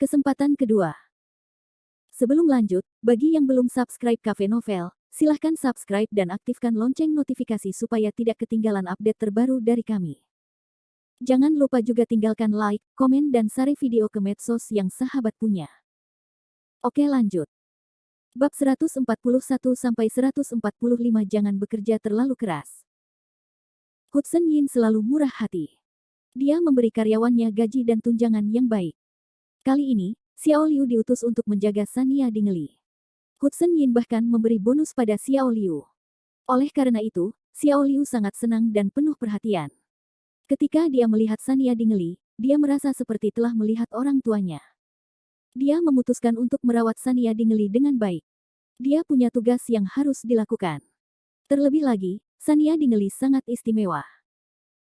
Kesempatan kedua. Sebelum lanjut, bagi yang belum subscribe Cafe Novel, silahkan subscribe dan aktifkan lonceng notifikasi supaya tidak ketinggalan update terbaru dari kami. Jangan lupa juga tinggalkan like, komen dan share video ke medsos yang sahabat punya. Oke lanjut. Bab 141-145 Jangan bekerja terlalu keras. Hudson Yin selalu murah hati. Dia memberi karyawannya gaji dan tunjangan yang baik. Kali ini, Xiao Liu diutus untuk menjaga Sania Dingley. Hudson Yin bahkan memberi bonus pada Xiao Liu. Oleh karena itu, Xiao Liu sangat senang dan penuh perhatian. Ketika dia melihat Sania Dingley, dia merasa seperti telah melihat orang tuanya. Dia memutuskan untuk merawat Sania Dingley dengan baik. Dia punya tugas yang harus dilakukan. Terlebih lagi, Sania Dingley sangat istimewa.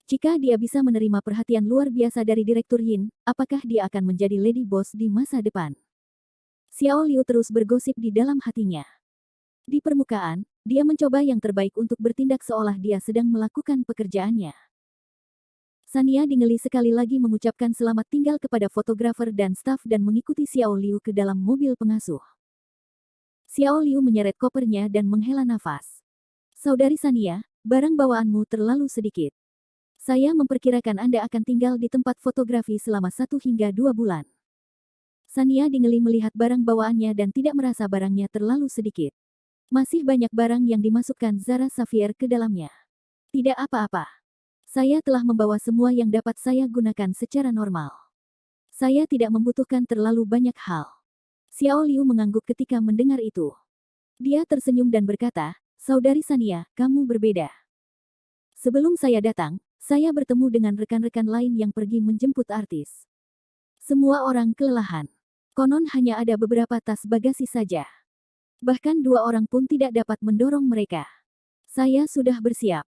Jika dia bisa menerima perhatian luar biasa dari Direktur Yin, apakah dia akan menjadi Lady Boss di masa depan? Xiao Liu terus bergosip di dalam hatinya. Di permukaan, dia mencoba yang terbaik untuk bertindak seolah dia sedang melakukan pekerjaannya. Sania Dingley sekali lagi mengucapkan selamat tinggal kepada fotografer dan staf dan mengikuti Xiao Liu ke dalam mobil pengasuh. Xiao Liu menyeret kopernya dan menghela nafas. Saudari Sania, barang bawaanmu terlalu sedikit. Saya memperkirakan Anda akan tinggal di tempat fotografi selama 1 hingga 2 bulan. Sania Dingley melihat barang bawaannya dan tidak merasa barangnya terlalu sedikit. Masih banyak barang yang dimasukkan Zara Xavier ke dalamnya. Tidak apa-apa. Saya telah membawa semua yang dapat saya gunakan secara normal. Saya tidak membutuhkan terlalu banyak hal. Xiao Liu mengangguk ketika mendengar itu. Dia tersenyum dan berkata, Saudari Sania, kamu berbeda. Sebelum saya datang, saya bertemu dengan rekan-rekan lain yang pergi menjemput artis. Semua orang kelelahan. Konon hanya ada beberapa tas bagasi saja. Bahkan 2 orang pun tidak dapat mendorong mereka. Saya sudah bersiap.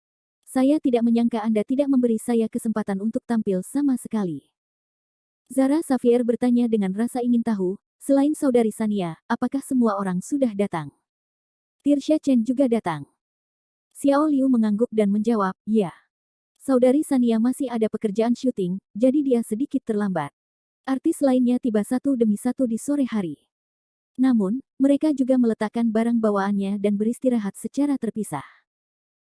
Saya tidak menyangka Anda tidak memberi saya kesempatan untuk tampil sama sekali. Zara Xavier bertanya dengan rasa ingin tahu, selain saudari Sania, apakah semua orang sudah datang? Tirsha Chen juga datang. Xiao Liu mengangguk dan menjawab, ya. Saudari Sania masih ada pekerjaan syuting, jadi dia sedikit terlambat. Artis lainnya tiba satu demi satu di sore hari. Namun, mereka juga meletakkan barang bawaannya dan beristirahat secara terpisah.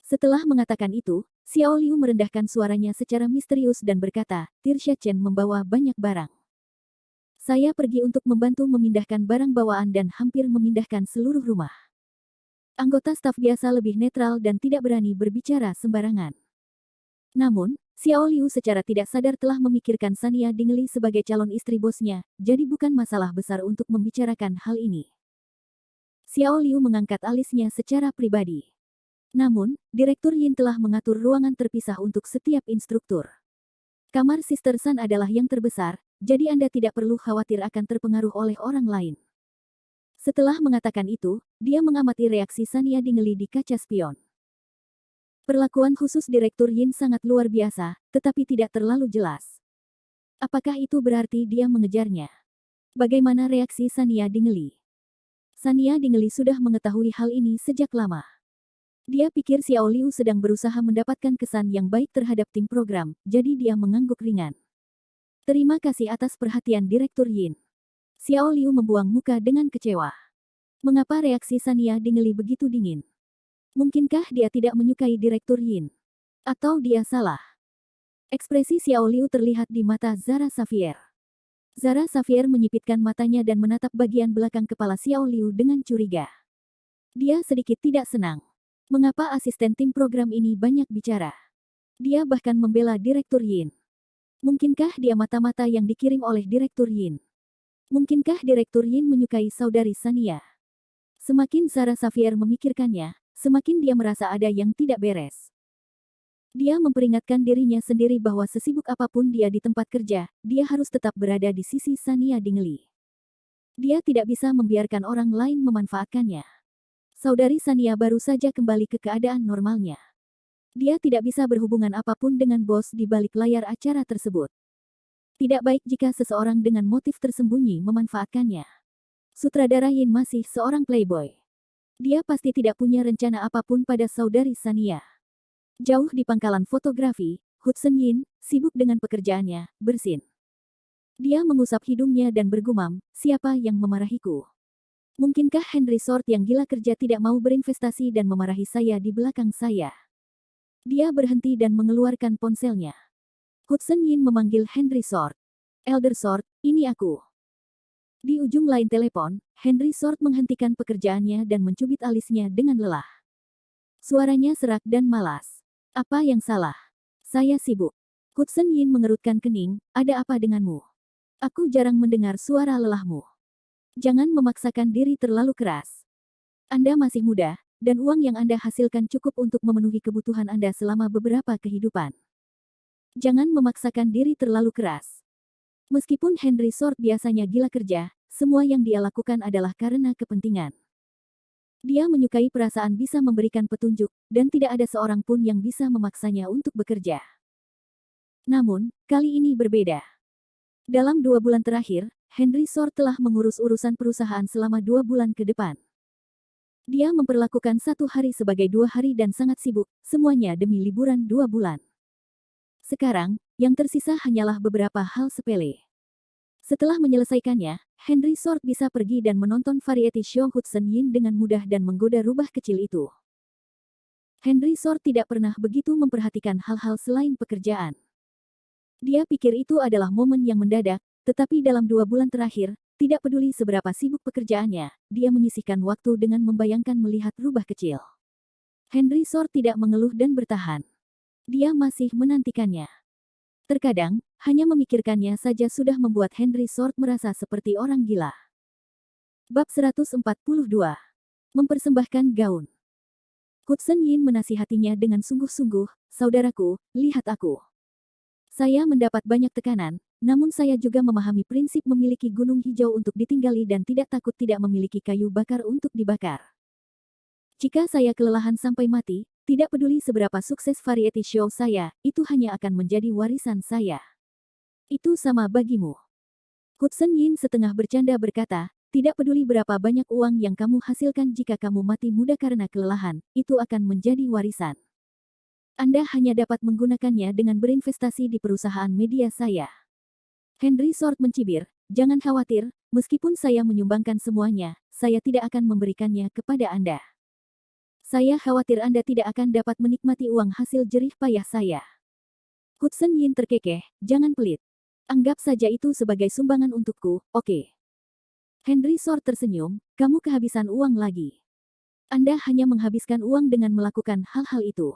Setelah mengatakan itu, Xiao Liu merendahkan suaranya secara misterius dan berkata, Tirsha Chen membawa banyak barang. Saya pergi untuk membantu memindahkan barang bawaan dan hampir memindahkan seluruh rumah. Anggota staf biasa lebih netral dan tidak berani berbicara sembarangan. Namun, Xiao Liu secara tidak sadar telah memikirkan Sania Dingley sebagai calon istri bosnya, jadi bukan masalah besar untuk membicarakan hal ini. Xiao Liu mengangkat alisnya secara pribadi. Namun, Direktur Yin telah mengatur ruangan terpisah untuk setiap instruktur. Kamar Sister Sun adalah yang terbesar, jadi Anda tidak perlu khawatir akan terpengaruh oleh orang lain. Setelah mengatakan itu, dia mengamati reaksi Sania Dingley di kaca spion. Perlakuan khusus Direktur Yin sangat luar biasa, tetapi tidak terlalu jelas. Apakah itu berarti dia mengejarnya? Bagaimana reaksi Sania Dingley? Sania Dingley sudah mengetahui hal ini sejak lama. Dia pikir Xiao Liu sedang berusaha mendapatkan kesan yang baik terhadap tim program, jadi dia mengangguk ringan. Terima kasih atas perhatian Direktur Yin. Xiao Liu membuang muka dengan kecewa. Mengapa reaksi Sania Dingley begitu dingin? Mungkinkah dia tidak menyukai Direktur Yin? Atau dia salah? Ekspresi Xiao Liu terlihat di mata Zara Xavier. Zara Xavier menyipitkan matanya dan menatap bagian belakang kepala Xiao Liu dengan curiga. Dia sedikit tidak senang. Mengapa asisten tim program ini banyak bicara? Dia bahkan membela Direktur Yin. Mungkinkah dia mata-mata yang dikirim oleh Direktur Yin? Mungkinkah Direktur Yin menyukai saudari Sania? Semakin Zara Xavier memikirkannya, semakin dia merasa ada yang tidak beres. Dia memperingatkan dirinya sendiri bahwa sesibuk apapun dia di tempat kerja, dia harus tetap berada di sisi Sania Dingley. Dia tidak bisa membiarkan orang lain memanfaatkannya. Saudari Sania baru saja kembali ke keadaan normalnya. Dia tidak bisa berhubungan apapun dengan bos di balik layar acara tersebut. Tidak baik jika seseorang dengan motif tersembunyi memanfaatkannya. Sutradara Yin masih seorang playboy. Dia pasti tidak punya rencana apapun pada saudari Sania. Jauh di pangkalan fotografi, Hudson Yin, sibuk dengan pekerjaannya, bersin. Dia mengusap hidungnya dan bergumam, siapa yang memarahiku? Mungkinkah Henry Sword yang gila kerja tidak mau berinvestasi dan memarahi saya di belakang saya? Dia berhenti dan mengeluarkan ponselnya. Hudson Yin memanggil Henry Sword. Elder Sword, ini aku. Di ujung lain telepon, Henry Sword menghentikan pekerjaannya dan mencubit alisnya dengan lelah. Suaranya serak dan malas. Apa yang salah? Saya sibuk. Hudson Yin mengerutkan kening, ada apa denganmu? Aku jarang mendengar suara lelahmu. Jangan memaksakan diri terlalu keras. Anda masih muda, dan uang yang Anda hasilkan cukup untuk memenuhi kebutuhan Anda selama beberapa kehidupan. Jangan memaksakan diri terlalu keras. Meskipun Henry Sword biasanya gila kerja, semua yang dia lakukan adalah karena kepentingan. Dia menyukai perasaan bisa memberikan petunjuk, dan tidak ada seorang pun yang bisa memaksanya untuk bekerja. Namun, kali ini berbeda. Dalam 2 bulan terakhir, Henry Sword telah mengurus urusan perusahaan selama 2 bulan ke depan. Dia memperlakukan 1 hari sebagai 2 hari dan sangat sibuk, semuanya demi liburan 2 bulan. Sekarang, yang tersisa hanyalah beberapa hal sepele. Setelah menyelesaikannya, Henry Sword bisa pergi dan menonton variety show Hudson Yin dengan mudah dan menggoda rubah kecil itu. Henry Sword tidak pernah begitu memperhatikan hal-hal selain pekerjaan. Dia pikir itu adalah momen yang mendadak, tetapi dalam 2 bulan terakhir, tidak peduli seberapa sibuk pekerjaannya, dia menyisihkan waktu dengan membayangkan melihat rubah kecil. Henry Sword tidak mengeluh dan bertahan. Dia masih menantikannya. Terkadang, hanya memikirkannya saja sudah membuat Henry Sword merasa seperti orang gila. Bab 142. Mempersembahkan gaun. Hudson Yin menasihatinya dengan sungguh-sungguh, saudaraku, lihat aku. Saya mendapat banyak tekanan, namun saya juga memahami prinsip memiliki gunung hijau untuk ditinggali dan tidak takut tidak memiliki kayu bakar untuk dibakar. Jika saya kelelahan sampai mati, tidak peduli seberapa sukses variety show saya, itu hanya akan menjadi warisan saya. Itu sama bagimu. Hudson Yin setengah bercanda berkata, tidak peduli berapa banyak uang yang kamu hasilkan jika kamu mati muda karena kelelahan, itu akan menjadi warisan. Anda hanya dapat menggunakannya dengan berinvestasi di perusahaan media saya. Henry Sword mencibir, jangan khawatir, meskipun saya menyumbangkan semuanya, saya tidak akan memberikannya kepada Anda. Saya khawatir Anda tidak akan dapat menikmati uang hasil jerih payah saya. Hudson Yin terkekeh, jangan pelit. Anggap saja itu sebagai sumbangan untukku, oke? Henry Sword tersenyum, kamu kehabisan uang lagi. Anda hanya menghabiskan uang dengan melakukan hal-hal itu.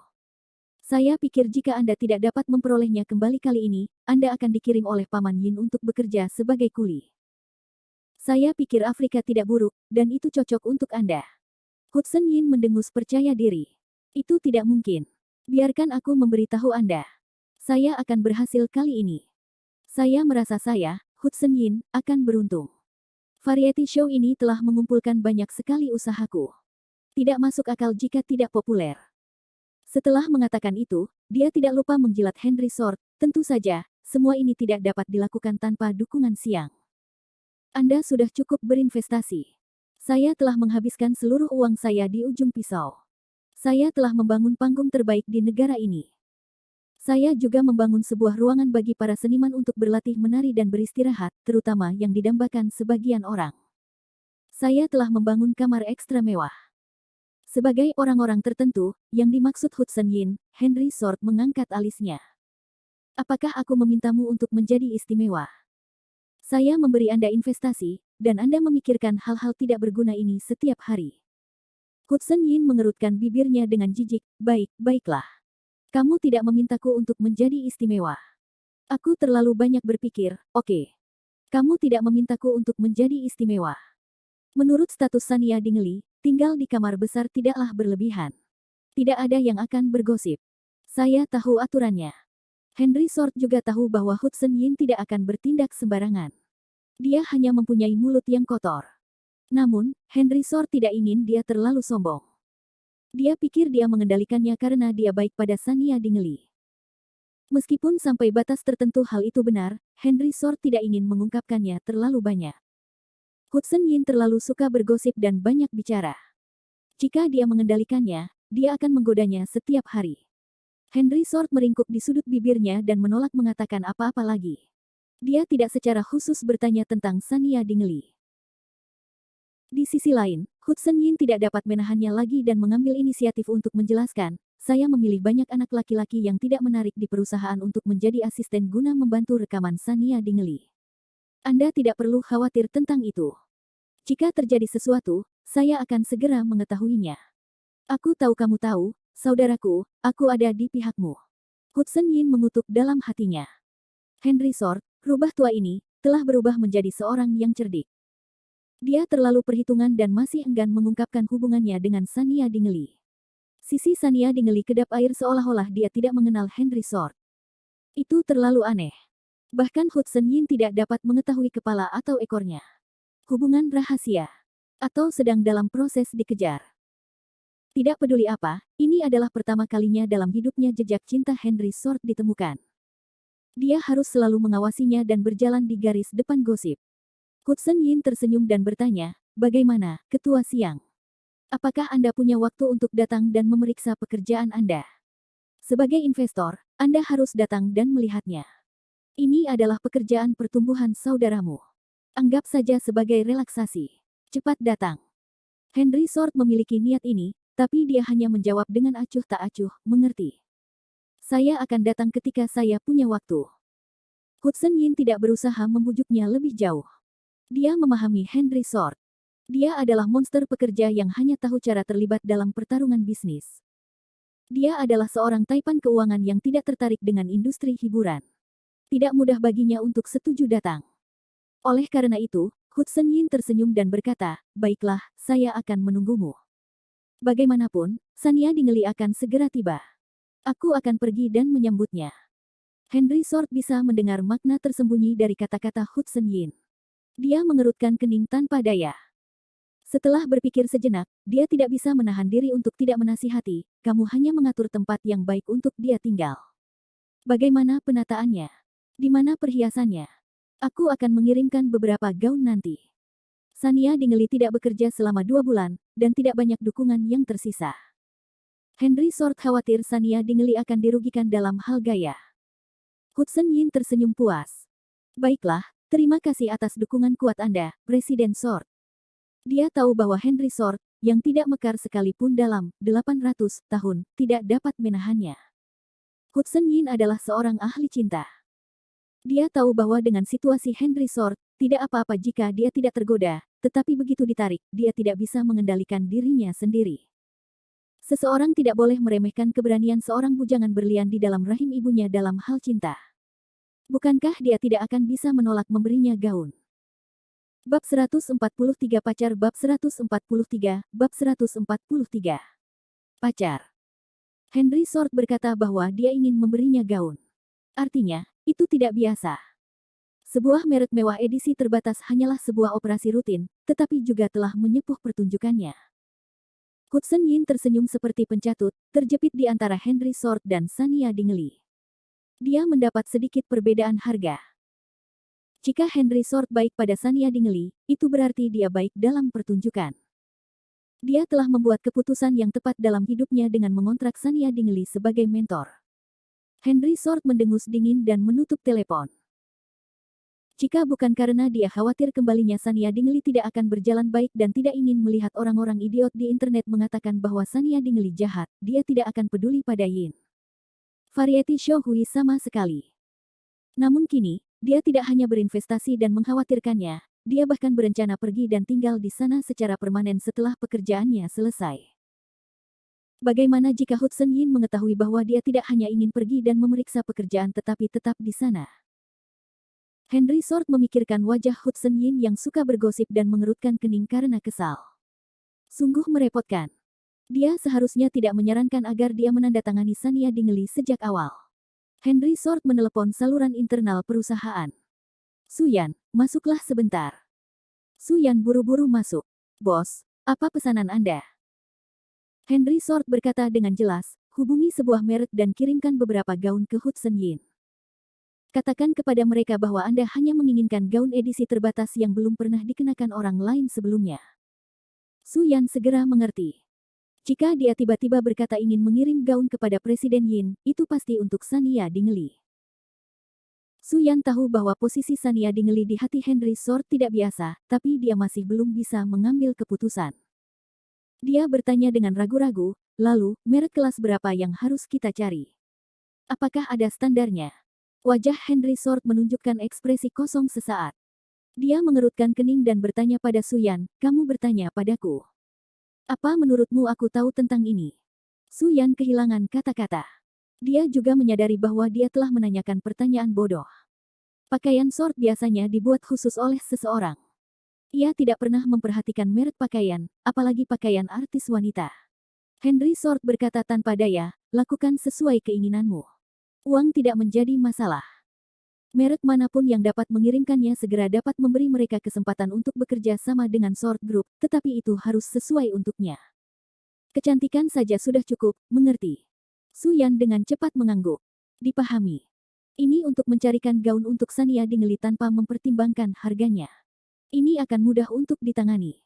Saya pikir jika Anda tidak dapat memperolehnya kembali kali ini, Anda akan dikirim oleh Paman Yin untuk bekerja sebagai kuli. Saya pikir Afrika tidak buruk, dan itu cocok untuk Anda. Hudson Yin mendengus percaya diri. Itu tidak mungkin. Biarkan aku memberitahu Anda. Saya akan berhasil kali ini. Saya merasa saya, Hudson Yin, akan beruntung. Variety show ini telah mengumpulkan banyak sekali usahaku. Tidak masuk akal jika tidak populer. Setelah mengatakan itu, dia tidak lupa menjilat Henry Sword, tentu saja, semua ini tidak dapat dilakukan tanpa dukungan Siang. Anda sudah cukup berinvestasi. Saya telah menghabiskan seluruh uang saya di ujung pisau. Saya telah membangun panggung terbaik di negara ini. Saya juga membangun sebuah ruangan bagi para seniman untuk berlatih menari dan beristirahat, terutama yang didambakan sebagian orang. Saya telah membangun kamar ekstra mewah. Sebagai orang-orang tertentu, yang dimaksud Hudson Yin, Henry Sword mengangkat alisnya. Apakah aku memintamu untuk menjadi istimewa? Saya memberi Anda investasi, dan Anda memikirkan hal-hal tidak berguna ini setiap hari. Hudson Yin mengerutkan bibirnya dengan jijik, baiklah. Kamu tidak memintaku untuk menjadi istimewa. Aku terlalu banyak berpikir, oke. Kamu tidak memintaku untuk menjadi istimewa. Menurut status Sania Dingeli, tinggal di kamar besar tidaklah berlebihan. Tidak ada yang akan bergosip. Saya tahu aturannya. Henry Sword juga tahu bahwa Hudson Yin tidak akan bertindak sembarangan. Dia hanya mempunyai mulut yang kotor. Namun, Henry Sword tidak ingin dia terlalu sombong. Dia pikir dia mengendalikannya karena dia baik pada Sania Dingeli. Meskipun sampai batas tertentu hal itu benar, Henry Sword tidak ingin mengungkapkannya terlalu banyak. Hudson Yin terlalu suka bergosip dan banyak bicara. Jika dia mengendalikannya, dia akan menggodanya setiap hari. Henry Sword meringkuk di sudut bibirnya dan menolak mengatakan apa-apa lagi. Dia tidak secara khusus bertanya tentang Sania Dingley. Di sisi lain, Hudson Yin tidak dapat menahannya lagi dan mengambil inisiatif untuk menjelaskan, saya memilih banyak anak laki-laki yang tidak menarik di perusahaan untuk menjadi asisten guna membantu rekaman Sania Dingley. Anda tidak perlu khawatir tentang itu. Jika terjadi sesuatu, saya akan segera mengetahuinya. Aku tahu kamu tahu, saudaraku, aku ada di pihakmu. Hudson Yin mengutuk dalam hatinya. Henry Sword, rubah tua ini, telah berubah menjadi seorang yang cerdik. Dia terlalu perhitungan dan masih enggan mengungkapkan hubungannya dengan Sania Dingley. Sisi Sania Dingley kedap air seolah-olah dia tidak mengenal Henry Sword. Itu terlalu aneh. Bahkan Hudson Yin tidak dapat mengetahui kepala atau ekornya. Hubungan rahasia. Atau sedang dalam proses dikejar. Tidak peduli apa, ini adalah pertama kalinya dalam hidupnya jejak cinta Henry Sword ditemukan. Dia harus selalu mengawasinya dan berjalan di garis depan gosip. Hudson Yin tersenyum dan bertanya, bagaimana, Ketua Siang? Apakah Anda punya waktu untuk datang dan memeriksa pekerjaan Anda? Sebagai investor, Anda harus datang dan melihatnya. Ini adalah pekerjaan pertumbuhan saudaramu. Anggap saja sebagai relaksasi. Cepat datang. Henry Sword memiliki niat ini, tapi dia hanya menjawab dengan acuh tak acuh, mengerti. Saya akan datang ketika saya punya waktu. Hudson Yin tidak berusaha membujuknya lebih jauh. Dia memahami Henry Sword. Dia adalah monster pekerja yang hanya tahu cara terlibat dalam pertarungan bisnis. Dia adalah seorang taipan keuangan yang tidak tertarik dengan industri hiburan. Tidak mudah baginya untuk setuju datang. Oleh karena itu, Hudson Yin tersenyum dan berkata, baiklah, saya akan menunggumu. Bagaimanapun, Sania Dingley akan segera tiba. Aku akan pergi dan menyambutnya. Henry Sword bisa mendengar makna tersembunyi dari kata-kata Hudson Yin. Dia mengerutkan kening tanpa daya. Setelah berpikir sejenak, dia tidak bisa menahan diri untuk tidak menasihati, kamu hanya mengatur tempat yang baik untuk dia tinggal. Bagaimana penataannya? Di mana perhiasannya? Aku akan mengirimkan beberapa gaun nanti. Sania Dingley tidak bekerja selama 2 bulan, dan tidak banyak dukungan yang tersisa. Henry Sword khawatir Sania Dingley akan dirugikan dalam hal gaya. Hudson Yin tersenyum puas. Baiklah, terima kasih atas dukungan kuat Anda, Presiden Sword. Dia tahu bahwa Henry Sword, yang tidak mekar sekalipun dalam 800 tahun, tidak dapat menahannya. Hudson Yin adalah seorang ahli cinta. Dia tahu bahwa dengan situasi Henry Sword, tidak apa-apa jika dia tidak tergoda, tetapi begitu ditarik, dia tidak bisa mengendalikan dirinya sendiri. Seseorang tidak boleh meremehkan keberanian seorang bujangan berlian di dalam rahim ibunya dalam hal cinta. Bukankah dia tidak akan bisa menolak memberinya gaun? Bab 143 Pacar Bab 143, Bab 143. Pacar. Henry Sword berkata bahwa dia ingin memberinya gaun. Artinya, itu tidak biasa. Sebuah merek mewah edisi terbatas hanyalah sebuah operasi rutin, tetapi juga telah menyepuh pertunjukannya. Hudson Yin tersenyum seperti pencatut, terjepit di antara Henry Sword dan Sania Dingley. Dia mendapat sedikit perbedaan harga. Jika Henry Sword baik pada Sania Dingley, itu berarti dia baik dalam pertunjukan. Dia telah membuat keputusan yang tepat dalam hidupnya dengan mengontrak Sania Dingley sebagai mentor. Henry Sword mendengus dingin dan menutup telepon. Jika bukan karena dia khawatir kembalinya Sania Dingley tidak akan berjalan baik dan tidak ingin melihat orang-orang idiot di internet mengatakan bahwa Sania Dingley jahat, dia tidak akan peduli pada Yin. Variety show Hui sama sekali. Namun kini, dia tidak hanya berinvestasi dan mengkhawatirkannya, dia bahkan berencana pergi dan tinggal di sana secara permanen setelah pekerjaannya selesai. Bagaimana jika Hudson Yin mengetahui bahwa dia tidak hanya ingin pergi dan memeriksa pekerjaan tetapi tetap di sana? Henry Sword memikirkan wajah Hudson Yin yang suka bergosip dan mengerutkan kening karena kesal. Sungguh merepotkan. Dia seharusnya tidak menyarankan agar dia menandatangani Sania Dingley sejak awal. Henry Sword menelepon saluran internal perusahaan. Suyan, masuklah sebentar. Suyan buru-buru masuk. Bos, apa pesanan Anda? Henry Sword berkata dengan jelas, hubungi sebuah merek dan kirimkan beberapa gaun ke Hudson Yin. Katakan kepada mereka bahwa Anda hanya menginginkan gaun edisi terbatas yang belum pernah dikenakan orang lain sebelumnya. Suyan segera mengerti. Jika dia tiba-tiba berkata ingin mengirim gaun kepada Presiden Yin, itu pasti untuk Sania Dingley. Su Yan tahu bahwa posisi Sania Dingley di hati Henry Sword tidak biasa, tapi dia masih belum bisa mengambil keputusan. Dia bertanya dengan ragu-ragu, lalu, merek kelas berapa yang harus kita cari? Apakah ada standarnya? Wajah Henry Sword menunjukkan ekspresi kosong sesaat. Dia mengerutkan kening dan bertanya pada Su Yan, kamu bertanya padaku. Apa menurutmu aku tahu tentang ini? Su Yan kehilangan kata-kata. Dia juga menyadari bahwa dia telah menanyakan pertanyaan bodoh. Pakaian Sword biasanya dibuat khusus oleh seseorang. Ia tidak pernah memperhatikan merek pakaian, apalagi pakaian artis wanita. Henry Sword berkata tanpa daya, lakukan sesuai keinginanmu. Uang tidak menjadi masalah. Merek manapun yang dapat mengirimkannya segera dapat memberi mereka kesempatan untuk bekerja sama dengan Sword Group, tetapi itu harus sesuai untuknya. Kecantikan saja sudah cukup, mengerti? Su Yan dengan cepat mengangguk. Dipahami. Ini untuk mencarikan gaun untuk Sania Dingley tanpa mempertimbangkan harganya. Ini akan mudah untuk ditangani.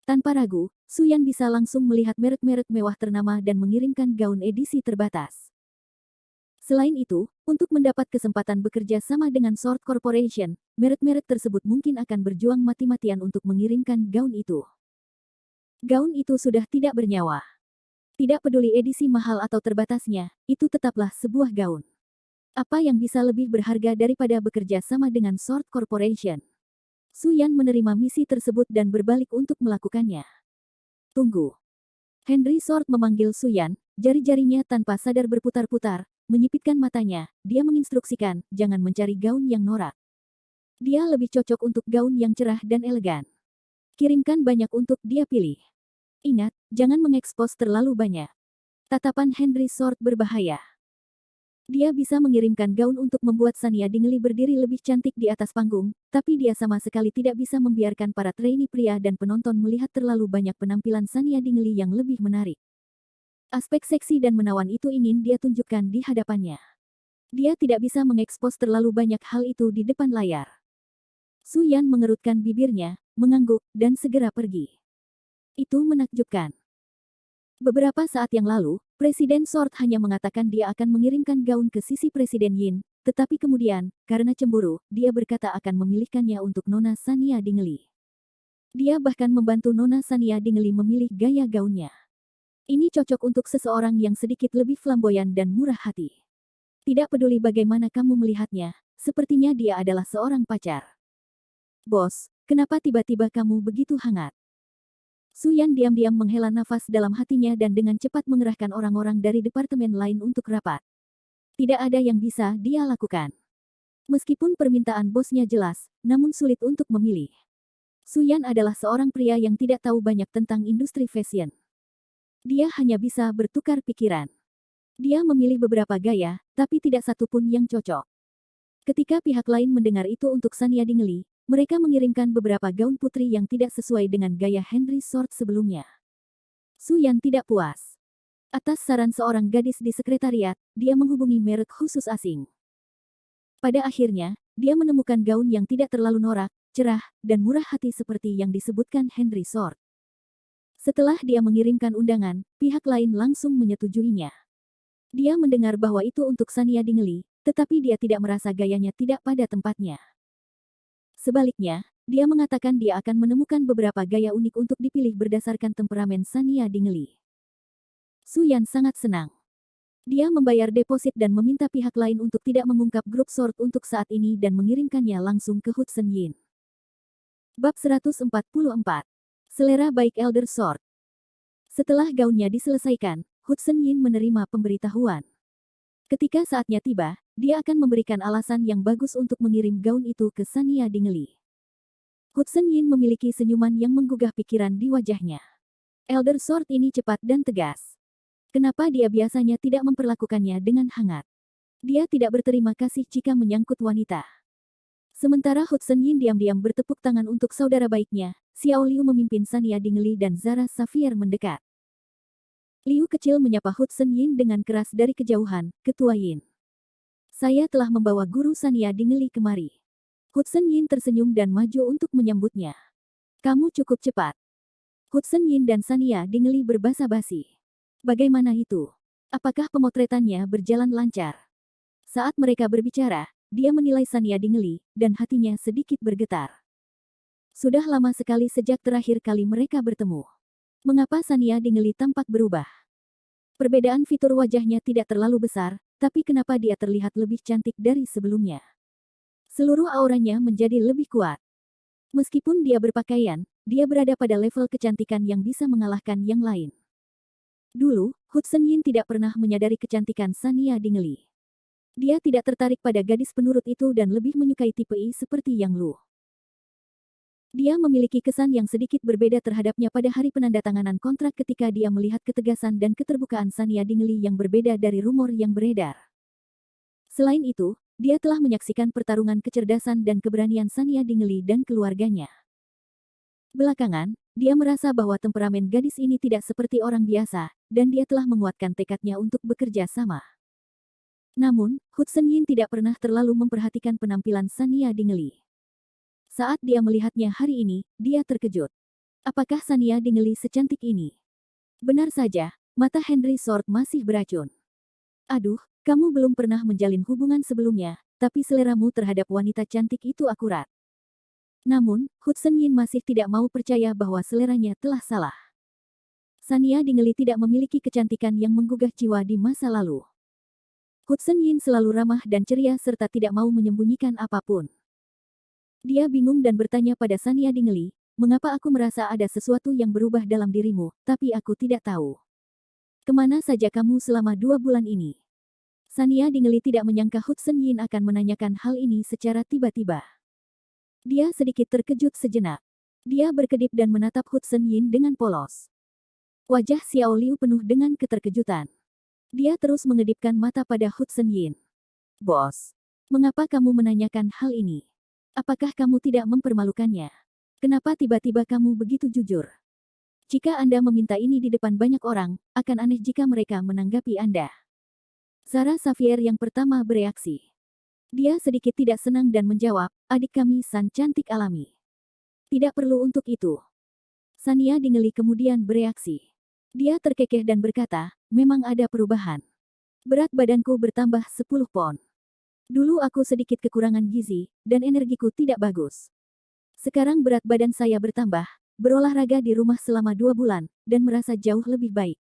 Tanpa ragu, Su Yan bisa langsung melihat merek-merek mewah ternama dan mengirimkan gaun edisi terbatas. Selain itu, untuk mendapat kesempatan bekerja sama dengan Sword Corporation, merek-merek tersebut mungkin akan berjuang mati-matian untuk mengirimkan gaun itu. Gaun itu sudah tidak bernyawa. Tidak peduli edisi mahal atau terbatasnya, itu tetaplah sebuah gaun. Apa yang bisa lebih berharga daripada bekerja sama dengan Sword Corporation? Su Yan menerima misi tersebut dan berbalik untuk melakukannya. Tunggu. Henry Sword memanggil Su Yan, jari-jarinya tanpa sadar berputar-putar, menyipitkan matanya, dia menginstruksikan, jangan mencari gaun yang norak. Dia lebih cocok untuk gaun yang cerah dan elegan. Kirimkan banyak untuk dia pilih. Ingat, jangan mengekspos terlalu banyak. Tatapan Henry Sword berbahaya. Dia bisa mengirimkan gaun untuk membuat Sania Dingley berdiri lebih cantik di atas panggung, tapi dia sama sekali tidak bisa membiarkan para trainee pria dan penonton melihat terlalu banyak penampilan Sania Dingley yang lebih menarik. Aspek seksi dan menawan itu ingin dia tunjukkan di hadapannya. Dia tidak bisa mengekspos terlalu banyak hal itu di depan layar. Su Yan mengerutkan bibirnya, mengangguk, dan segera pergi. Itu menakjubkan. Beberapa saat yang lalu, Presiden Sword hanya mengatakan dia akan mengirimkan gaun ke sisi Presiden Yin, tetapi kemudian, karena cemburu, dia berkata akan memilihkannya untuk Nona Sania Dingley. Dia bahkan membantu Nona Sania Dingley memilih gaya gaunnya. Ini cocok untuk seseorang yang sedikit lebih flamboyan dan murah hati. Tidak peduli bagaimana kamu melihatnya, sepertinya dia adalah seorang pacar. Bos, kenapa tiba-tiba kamu begitu hangat? Su Yan diam-diam menghela nafas dalam hatinya dan dengan cepat mengerahkan orang-orang dari departemen lain untuk rapat. Tidak ada yang bisa dia lakukan. Meskipun permintaan bosnya jelas, namun sulit untuk memilih. Su Yan adalah seorang pria yang tidak tahu banyak tentang industri fashion. Dia hanya bisa bertukar pikiran. Dia memilih beberapa gaya, tapi tidak satu pun yang cocok. Ketika pihak lain mendengar itu untuk Sania Dingley, mereka mengirimkan beberapa gaun putri yang tidak sesuai dengan gaya Henry Sword sebelumnya. Su Yan tidak puas. Atas saran seorang gadis di sekretariat, dia menghubungi merek khusus asing. Pada akhirnya, dia menemukan gaun yang tidak terlalu norak, cerah, dan murah hati seperti yang disebutkan Henry Sword. Setelah dia mengirimkan undangan, pihak lain langsung menyetujuinya. Dia mendengar bahwa itu untuk Sania Dingley, tetapi dia tidak merasa gayanya tidak pada tempatnya. Sebaliknya, dia mengatakan dia akan menemukan beberapa gaya unik untuk dipilih berdasarkan temperamen Sania Dingley. Su Yan sangat senang. Dia membayar deposit dan meminta pihak lain untuk tidak mengungkap grup Sword untuk saat ini dan mengirimkannya langsung ke Hudson Yin. Bab 144. Selera baik Elder Sword. Setelah gaunnya diselesaikan, Hudson Yin menerima pemberitahuan. Ketika saatnya tiba, dia akan memberikan alasan yang bagus untuk mengirim gaun itu ke Sania Dingley. Hudson Yin memiliki senyuman yang menggugah pikiran di wajahnya. Elder Sword ini cepat dan tegas. Kenapa dia biasanya tidak memperlakukannya dengan hangat? Dia tidak berterima kasih jika menyangkut wanita. Sementara Hudson Yin diam-diam bertepuk tangan untuk saudara baiknya, Xiao Liu memimpin Sania Dingley dan Zara Xavier mendekat. Liu kecil menyapa Hudson Yin dengan keras dari kejauhan, Ketua Yin. Saya telah membawa guru Sania Dingley kemari. Hudson Yin tersenyum dan maju untuk menyambutnya. Kamu cukup cepat. Hudson Yin dan Sania Dingley berbasa-basi. Bagaimana itu? Apakah pemotretannya berjalan lancar? Saat mereka berbicara, dia menilai Sania Dingeli, dan hatinya sedikit bergetar. Sudah lama sekali sejak terakhir kali mereka bertemu. Mengapa Sania Dingeli tampak berubah? Perbedaan fitur wajahnya tidak terlalu besar, tapi kenapa dia terlihat lebih cantik dari sebelumnya? Seluruh auranya menjadi lebih kuat. Meskipun dia berpakaian, dia berada pada level kecantikan yang bisa mengalahkan yang lain. Dulu, Hudson Yin tidak pernah menyadari kecantikan Sania Dingeli. Dia tidak tertarik pada gadis penurut itu dan lebih menyukai tipe I seperti Yang Lu. Dia memiliki kesan yang sedikit berbeda terhadapnya pada hari penandatanganan kontrak ketika dia melihat ketegasan dan keterbukaan Sania Dingeli yang berbeda dari rumor yang beredar. Selain itu, dia telah menyaksikan pertarungan kecerdasan dan keberanian Sania Dingeli dan keluarganya. Belakangan, dia merasa bahwa temperamen gadis ini tidak seperti orang biasa, dan dia telah menguatkan tekadnya untuk bekerja sama. Namun, Hudson Yin tidak pernah terlalu memperhatikan penampilan Sania Dingeli. Saat dia melihatnya hari ini, dia terkejut. Apakah Sania Dingeli secantik ini? Benar saja, mata Henry Sword masih beracun. Aduh, kamu belum pernah menjalin hubungan sebelumnya, tapi seleramu terhadap wanita cantik itu akurat. Namun, Hudson Yin masih tidak mau percaya bahwa seleranya telah salah. Sania Dingeli tidak memiliki kecantikan yang menggugah jiwa di masa lalu. Hudson Yin selalu ramah dan ceria serta tidak mau menyembunyikan apapun. Dia bingung dan bertanya pada Sania Dingeli, mengapa aku merasa ada sesuatu yang berubah dalam dirimu, tapi aku tidak tahu. Kemana saja kamu selama 2 bulan ini? Sania Dingeli tidak menyangka Hudson Yin akan menanyakan hal ini secara tiba-tiba. Dia sedikit terkejut sejenak. Dia berkedip dan menatap Hudson Yin dengan polos. Wajah Xiao Liu penuh dengan keterkejutan. Dia terus mengedipkan mata pada Hudson Yin. Bos, mengapa kamu menanyakan hal ini? Apakah kamu tidak mempermalukannya? Kenapa tiba-tiba kamu begitu jujur? Jika Anda meminta ini di depan banyak orang, akan aneh jika mereka menanggapi Anda. Zara Xavier yang pertama bereaksi. Dia sedikit tidak senang dan menjawab, adik kami San cantik alami. Tidak perlu untuk itu. Sania Dingeli kemudian bereaksi. Dia terkekeh dan berkata, memang ada perubahan. Berat badanku bertambah 10 pon. Dulu aku sedikit kekurangan gizi, dan energiku tidak bagus. Sekarang berat badan saya bertambah, berolahraga di rumah selama 2 bulan, dan merasa jauh lebih baik.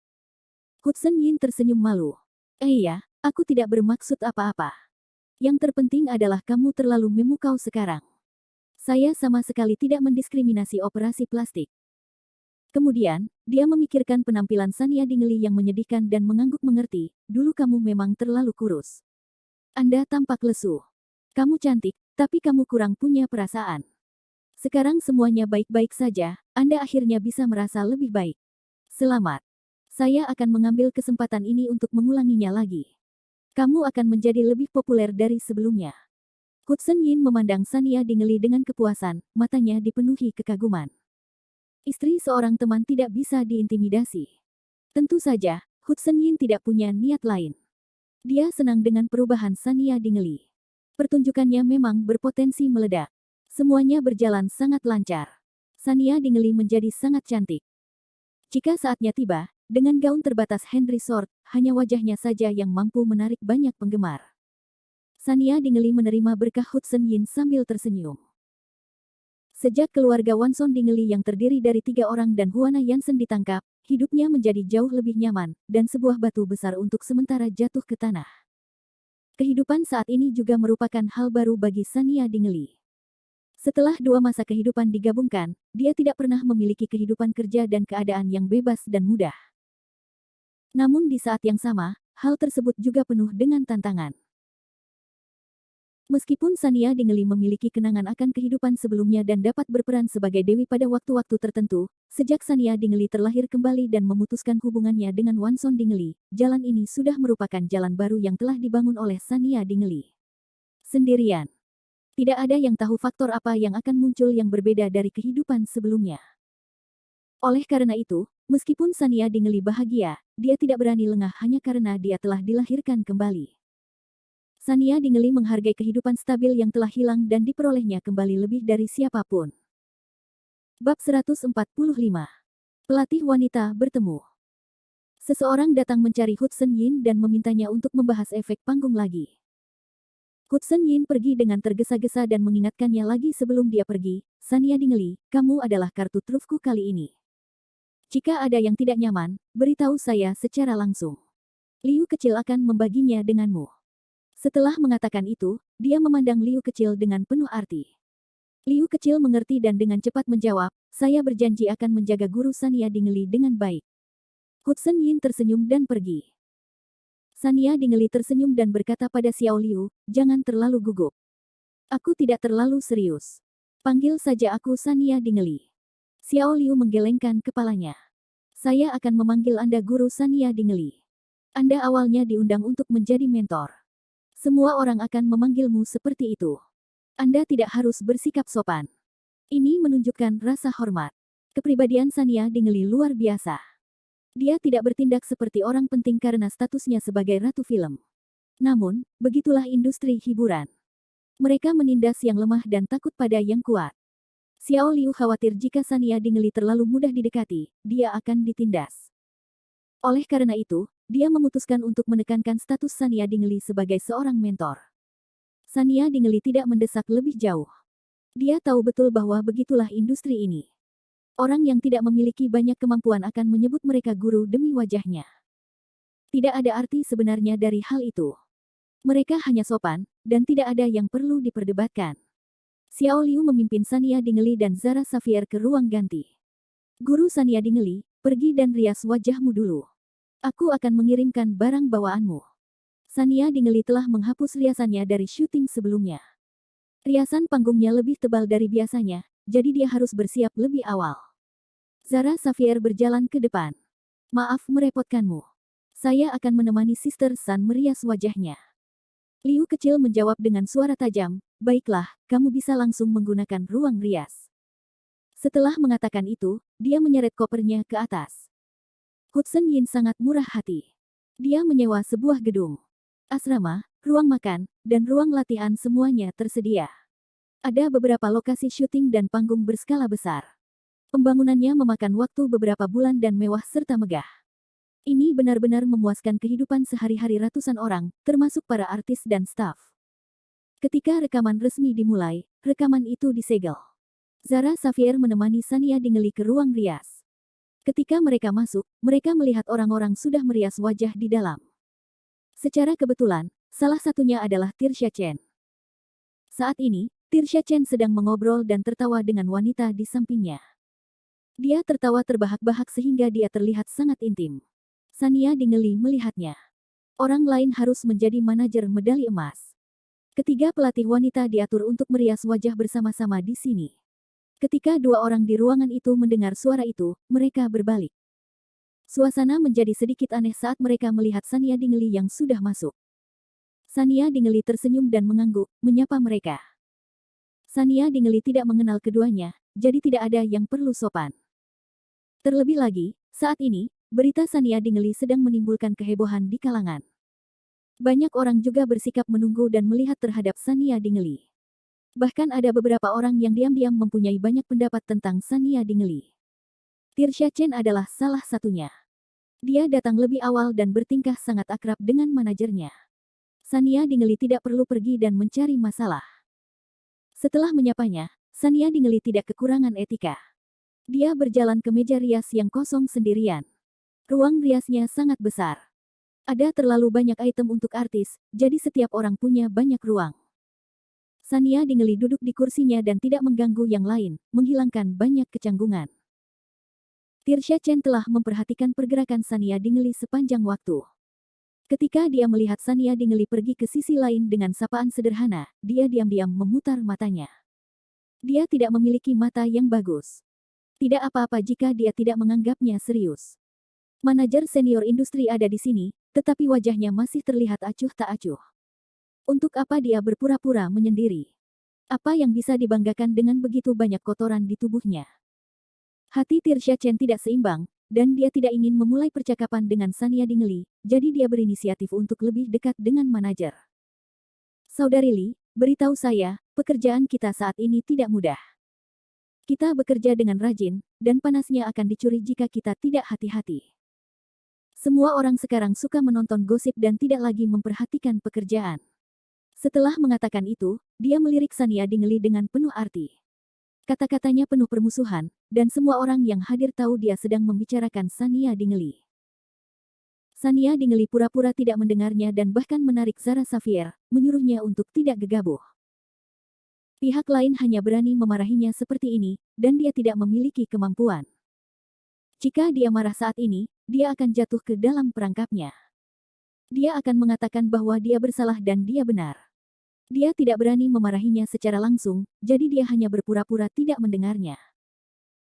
Hudson Yin tersenyum malu. Iya, aku tidak bermaksud apa-apa. Yang terpenting adalah kamu terlalu memukau sekarang. Saya sama sekali tidak mendiskriminasi operasi plastik. Kemudian, dia memikirkan penampilan Sania Dingeli yang menyedihkan dan mengangguk mengerti, dulu kamu memang terlalu kurus. Anda tampak lesu. Kamu cantik, tapi kamu kurang punya perasaan. Sekarang semuanya baik-baik saja, Anda akhirnya bisa merasa lebih baik. Selamat. Saya akan mengambil kesempatan ini untuk mengulanginya lagi. Kamu akan menjadi lebih populer dari sebelumnya. Hudson Yin memandang Sania Dingeli dengan kepuasan, matanya dipenuhi kekaguman. Istri seorang teman tidak bisa diintimidasi. Tentu saja, Hudson Yin tidak punya niat lain. Dia senang dengan perubahan Sania Dingeli. Pertunjukannya memang berpotensi meledak. Semuanya berjalan sangat lancar. Sania Dingeli menjadi sangat cantik. Jika saatnya tiba, dengan gaun terbatas Henry Sword, hanya wajahnya saja yang mampu menarik banyak penggemar. Sania Dingeli menerima berkah Hudson Yin sambil tersenyum. Sejak keluarga Wanson Dingeli yang terdiri dari 3 orang dan Huana Yansen ditangkap, hidupnya menjadi jauh lebih nyaman, dan sebuah batu besar untuk sementara jatuh ke tanah. Kehidupan saat ini juga merupakan hal baru bagi Sania Dingeli. Setelah 2 masa kehidupan digabungkan, dia tidak pernah memiliki kehidupan kerja dan keadaan yang bebas dan mudah. Namun di saat yang sama, hal tersebut juga penuh dengan tantangan. Meskipun Sania Dingeli memiliki kenangan akan kehidupan sebelumnya dan dapat berperan sebagai dewi pada waktu-waktu tertentu, sejak Sania Dingeli terlahir kembali dan memutuskan hubungannya dengan Wanson Dingeli, jalan ini sudah merupakan jalan baru yang telah dibangun oleh Sania Dingeli. Sendirian. Tidak ada yang tahu faktor apa yang akan muncul yang berbeda dari kehidupan sebelumnya. Oleh karena itu, meskipun Sania Dingeli bahagia, dia tidak berani lengah hanya karena dia telah dilahirkan kembali. Sania Dingeli menghargai kehidupan stabil yang telah hilang dan diperolehnya kembali lebih dari siapapun. Bab 145. Pelatih wanita bertemu. Seseorang datang mencari Hudson Yin dan memintanya untuk membahas efek panggung lagi. Hudson Yin pergi dengan tergesa-gesa dan mengingatkannya lagi sebelum dia pergi, Sania Dingley, kamu adalah kartu trufku kali ini. Jika ada yang tidak nyaman, beritahu saya secara langsung. Liu kecil akan membaginya denganmu. Setelah mengatakan itu, dia memandang Liu kecil dengan penuh arti. Liu kecil mengerti dan dengan cepat menjawab, saya berjanji akan menjaga guru Sania Dingley dengan baik. Hudson Yin tersenyum dan pergi. Sania Dingley tersenyum dan berkata pada Xiao Liu, jangan terlalu gugup. Aku tidak terlalu serius. Panggil saja aku Sania Dingley. Xiao Liu menggelengkan kepalanya. Saya akan memanggil Anda Guru Sania Dingley. Anda awalnya diundang untuk menjadi mentor. Semua orang akan memanggilmu seperti itu. Anda tidak harus bersikap sopan. Ini menunjukkan rasa hormat. Kepribadian Sania Dingley luar biasa. Dia tidak bertindak seperti orang penting karena statusnya sebagai ratu film. Namun, begitulah industri hiburan. Mereka menindas yang lemah dan takut pada yang kuat. Xiao Liu khawatir jika Sania Dingley terlalu mudah didekati, dia akan ditindas. Oleh karena itu, dia memutuskan untuk menekankan status Sania Dingley sebagai seorang mentor. Sania Dingley tidak mendesak lebih jauh. Dia tahu betul bahwa begitulah industri ini. Orang yang tidak memiliki banyak kemampuan akan menyebut mereka guru demi wajahnya. Tidak ada arti sebenarnya dari hal itu. Mereka hanya sopan, dan tidak ada yang perlu diperdebatkan. Xiao Liu memimpin Sania Dingley dan Zara Xavier ke ruang ganti. Guru Sania Dingley, pergi dan rias wajahmu dulu. Aku akan mengirimkan barang bawaanmu. Sania Dingley telah menghapus riasannya dari syuting sebelumnya. Riasan panggungnya lebih tebal dari biasanya, jadi dia harus bersiap lebih awal. Zara Xavier berjalan ke depan. Maaf merepotkanmu. Saya akan menemani Sister Sun merias wajahnya. Liu kecil menjawab dengan suara tajam, baiklah, kamu bisa langsung menggunakan ruang rias. Setelah mengatakan itu, dia menyeret kopernya ke atas. Hudson Yin sangat murah hati. Dia menyewa sebuah gedung. Asrama, ruang makan, dan ruang latihan semuanya tersedia. Ada beberapa lokasi syuting dan panggung berskala besar. Pembangunannya memakan waktu beberapa bulan dan mewah serta megah. Ini benar-benar memuaskan kehidupan sehari-hari ratusan orang, termasuk para artis dan staf. Ketika rekaman resmi dimulai, rekaman itu disegel. Zara Xavier menemani Sania Dingley ke ruang rias. Ketika mereka masuk, mereka melihat orang-orang sudah merias wajah di dalam. Secara kebetulan, salah satunya adalah Tirsha Chen. Saat ini, Tirsha Chen sedang mengobrol dan tertawa dengan wanita di sampingnya. Dia tertawa terbahak-bahak sehingga dia terlihat sangat intim. Sania Dingley melihatnya. Orang lain harus menjadi manajer medali emas. Ketiga pelatih wanita diatur untuk merias wajah bersama-sama di sini. Ketika dua orang di ruangan itu mendengar suara itu, mereka berbalik. Suasana menjadi sedikit aneh saat mereka melihat Sania Dingley yang sudah masuk. Sania Dingley tersenyum dan mengangguk, menyapa mereka. Sania Dingley tidak mengenal keduanya, jadi tidak ada yang perlu sopan. Terlebih lagi, saat ini, berita Sania Dingley sedang menimbulkan kehebohan di kalangan. Banyak orang juga bersikap menunggu dan melihat terhadap Sania Dingley. Bahkan ada beberapa orang yang diam-diam mempunyai banyak pendapat tentang Sania Dingley. Tirsha Chen adalah salah satunya. Dia datang lebih awal dan bertingkah sangat akrab dengan manajernya. Sania Dingley tidak perlu pergi dan mencari masalah. Setelah menyapanya, Sania Dingley tidak kekurangan etika. Dia berjalan ke meja rias yang kosong sendirian. Ruang riasnya sangat besar. Ada terlalu banyak item untuk artis, jadi setiap orang punya banyak ruang. Sania Dingley duduk di kursinya dan tidak mengganggu yang lain, menghilangkan banyak kecanggungan. Tirsha Chen telah memperhatikan pergerakan Sania Dingley sepanjang waktu. Ketika dia melihat Sania Dingley pergi ke sisi lain dengan sapaan sederhana, dia diam-diam memutar matanya. Dia tidak memiliki mata yang bagus. Tidak apa-apa jika dia tidak menganggapnya serius. Manajer senior industri ada di sini, tetapi wajahnya masih terlihat acuh tak acuh. Untuk apa dia berpura-pura menyendiri? Apa yang bisa dibanggakan dengan begitu banyak kotoran di tubuhnya? Hati Tirsha Chen tidak seimbang, dan dia tidak ingin memulai percakapan dengan Sania Dingley, jadi dia berinisiatif untuk lebih dekat dengan manajer. Saudari Li, beritahu saya, pekerjaan kita saat ini tidak mudah. Kita bekerja dengan rajin, dan panasnya akan dicuri jika kita tidak hati-hati. Semua orang sekarang suka menonton gosip dan tidak lagi memperhatikan pekerjaan. Setelah mengatakan itu, dia melirik Sania Dingeli dengan penuh arti. Kata-katanya penuh permusuhan, dan semua orang yang hadir tahu dia sedang membicarakan Sania Dingeli. Sania Dingeli pura-pura tidak mendengarnya dan bahkan menarik Zara Xavier, menyuruhnya untuk tidak gegabah. Pihak lain hanya berani memarahinya seperti ini, dan dia tidak memiliki kemampuan. Jika dia marah saat ini, dia akan jatuh ke dalam perangkapnya. Dia akan mengatakan bahwa dia bersalah dan dia benar. Dia tidak berani memarahinya secara langsung, jadi dia hanya berpura-pura tidak mendengarnya.